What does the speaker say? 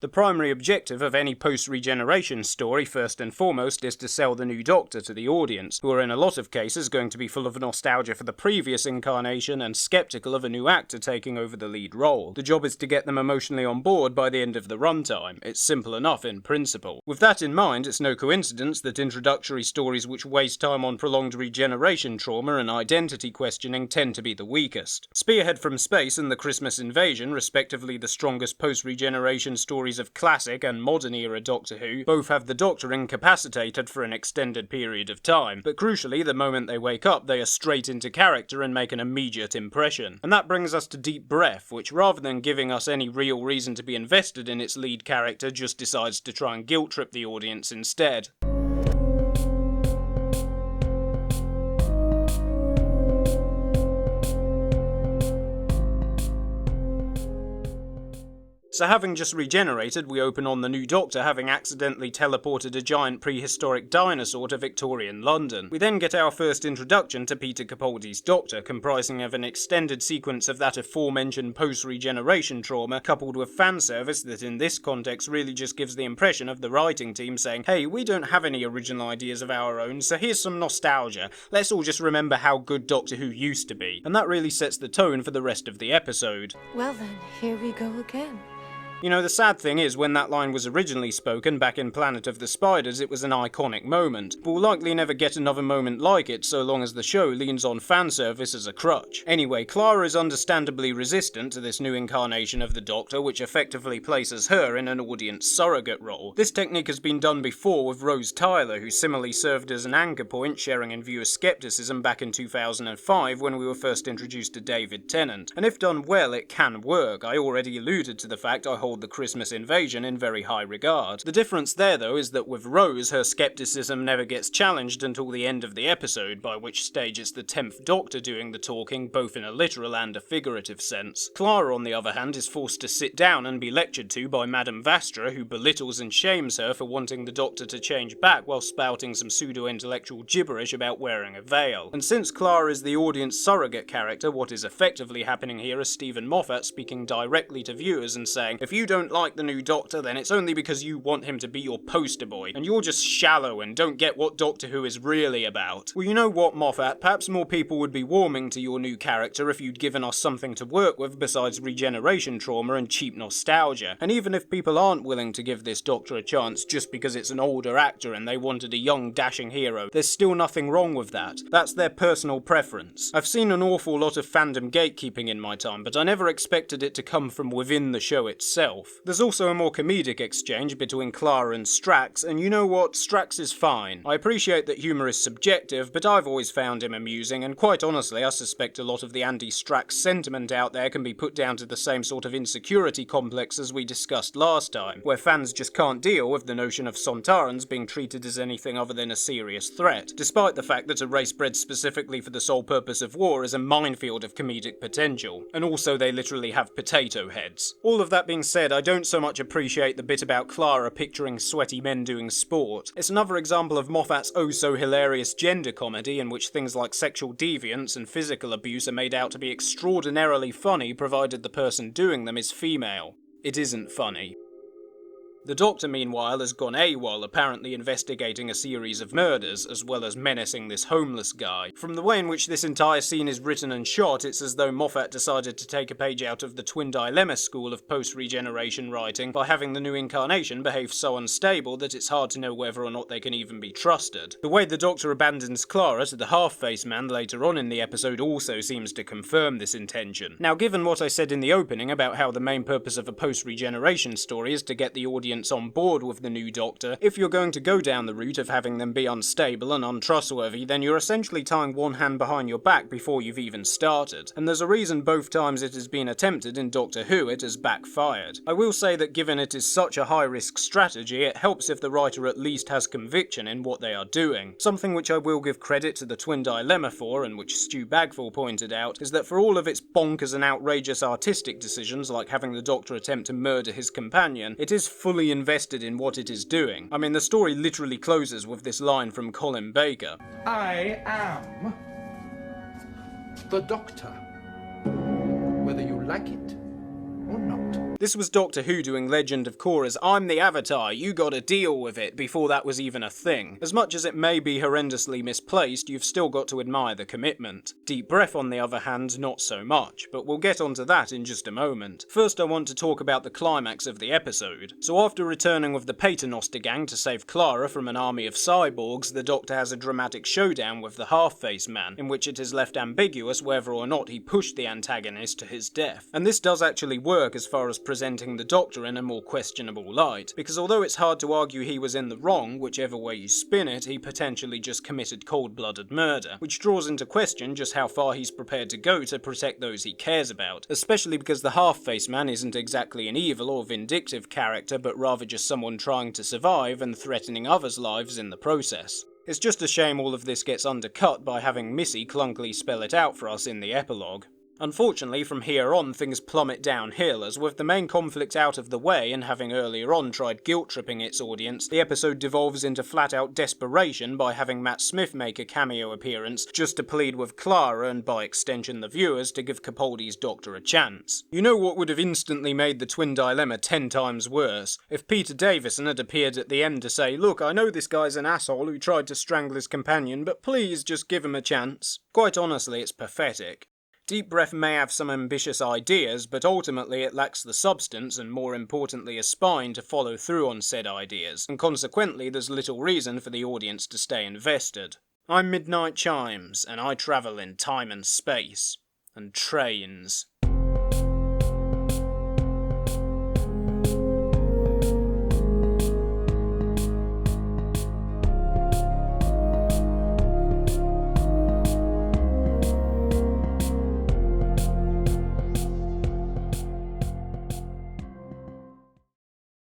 The primary objective of any post-regeneration story, first and foremost, is to sell the new Doctor to the audience, who are in a lot of cases going to be full of nostalgia for the previous incarnation and skeptical of a new actor taking over the lead role. The job is to get them emotionally on board by the end of the runtime. It's simple enough in principle. With that in mind, it's no coincidence that introductory stories which waste time on prolonged regeneration trauma and identity questioning tend to be the weakest. Spearhead from Space and The Christmas Invasion, respectively the strongest post-regeneration stories of classic and modern-era Doctor Who, both have the Doctor incapacitated for an extended period of time, but crucially, the moment they wake up, they are straight into character and make an immediate impression. And that brings us to Deep Breath, which rather than giving us any real reason to be invested in its lead character, just decides to try and guilt-trip the audience instead. So having just regenerated, we open on the new Doctor having accidentally teleported a giant prehistoric dinosaur to Victorian London. We then get our first introduction to Peter Capaldi's Doctor, comprising of an extended sequence of that aforementioned post-regeneration trauma, coupled with fan service that in this context really just gives the impression of the writing team saying, hey, we don't have any original ideas of our own, so here's some nostalgia. Let's all just remember how good Doctor Who used to be. And that really sets the tone for the rest of the episode. Well then, here we go again. You know, the sad thing is, when that line was originally spoken back in Planet of the Spiders, it was an iconic moment. But we'll likely never get another moment like it so long as the show leans on fan service as a crutch. Anyway, Clara is understandably resistant to this new incarnation of the Doctor, which effectively places her in an audience surrogate role. This technique has been done before with Rose Tyler, who similarly served as an anchor point, sharing in viewer skepticism back in 2005 when we were first introduced to David Tennant. And if done well, it can work. I already alluded to the fact I hold The Christmas Invasion in very high regard. The difference there, though, is that with Rose, her skepticism never gets challenged until the end of the episode, by which stage it's the 10th Doctor doing the talking, both in a literal and a figurative sense. Clara, on the other hand, is forced to sit down and be lectured to by Madame Vastra, who belittles and shames her for wanting the Doctor to change back while spouting some pseudo-intellectual gibberish about wearing a veil. And since Clara is the audience surrogate character, what is effectively happening here is Steven Moffat speaking directly to viewers and saying, if you don't like the new Doctor, then it's only because you want him to be your poster boy, and you're just shallow and don't get what Doctor Who is really about. Well, you know what, Moffat, perhaps more people would be warming to your new character if you'd given us something to work with besides regeneration trauma and cheap nostalgia. And even if people aren't willing to give this Doctor a chance just because it's an older actor and they wanted a young, dashing hero, there's still nothing wrong with that. That's their personal preference. I've seen an awful lot of fandom gatekeeping in my time, but I never expected it to come from within the show itself. There's also a more comedic exchange between Clara and Strax, and you know what, Strax is fine. I appreciate that humour is subjective, but I've always found him amusing, and quite honestly I suspect a lot of the anti-Strax sentiment out there can be put down to the same sort of insecurity complex as we discussed last time, where fans just can't deal with the notion of Sontarans being treated as anything other than a serious threat, despite the fact that a race bred specifically for the sole purpose of war is a minefield of comedic potential, and also they literally have potato heads. All of that being said, I don't so much appreciate the bit about Clara picturing sweaty men doing sport. It's another example of Moffat's oh-so-hilarious gender comedy in which things like sexual deviance and physical abuse are made out to be extraordinarily funny provided the person doing them is female. It isn't funny. The Doctor, meanwhile, has gone AWOL, apparently investigating a series of murders, as well as menacing this homeless guy. From the way in which this entire scene is written and shot, it's as though Moffat decided to take a page out of the Twin Dilemma school of post-regeneration writing by having the new incarnation behave so unstable that it's hard to know whether or not they can even be trusted. The way the Doctor abandons Clara to the half-faced man later on in the episode also seems to confirm this intention. Now, given what I said in the opening about how the main purpose of a post-regeneration story is to get the audience on board with the new Doctor, if you're going to go down the route of having them be unstable and untrustworthy, then you're essentially tying one hand behind your back before you've even started. And there's a reason both times it has been attempted in Doctor Who it has backfired. I will say that given it is such a high-risk strategy, it helps if the writer at least has conviction in what they are doing. Something which I will give credit to the Twin Dilemma for, and which Stu Bagfull pointed out, is that for all of its bonkers and outrageous artistic decisions, like having the Doctor attempt to murder his companion, it is fully invested in what it is doing. I mean, the story literally closes with this line from Colin Baker. I am the Doctor, whether you like it or not. This was Doctor Who doing Legend of Korra's "I'm the Avatar, you gotta deal with it" before that was even a thing. As much as it may be horrendously misplaced, you've still got to admire the commitment. Deep Breath, on the other hand, not so much, but we'll get onto that in just a moment. First I want to talk about the climax of the episode. So after returning with the Paternoster gang to save Clara from an army of cyborgs, the Doctor has a dramatic showdown with the Half-Faced Man, in which it is left ambiguous whether or not he pushed the antagonist to his death. And this does actually work as far as presenting the Doctor in a more questionable light, because although it's hard to argue he was in the wrong, whichever way you spin it, he potentially just committed cold-blooded murder, which draws into question just how far he's prepared to go to protect those he cares about, especially because the Half-Faced Man isn't exactly an evil or vindictive character, but rather just someone trying to survive and threatening others' lives in the process. It's just a shame all of this gets undercut by having Missy clunkily spell it out for us in the epilogue. Unfortunately, from here on things plummet downhill, as with the main conflict out of the way and having earlier on tried guilt-tripping its audience, the episode devolves into flat-out desperation by having Matt Smith make a cameo appearance just to plead with Clara and by extension the viewers to give Capaldi's Doctor a chance. You know what would have instantly made the twin dilemma 10 times worse? If Peter Davison had appeared at the end to say, "Look, I know this guy's an asshole who tried to strangle his companion, but please just give him a chance." Quite honestly, it's pathetic. Deep Breath may have some ambitious ideas, but ultimately it lacks the substance and, more importantly, a spine to follow through on said ideas, and consequently there's little reason for the audience to stay invested. I'm Midnight Chimes, and I travel in time and space. And trains.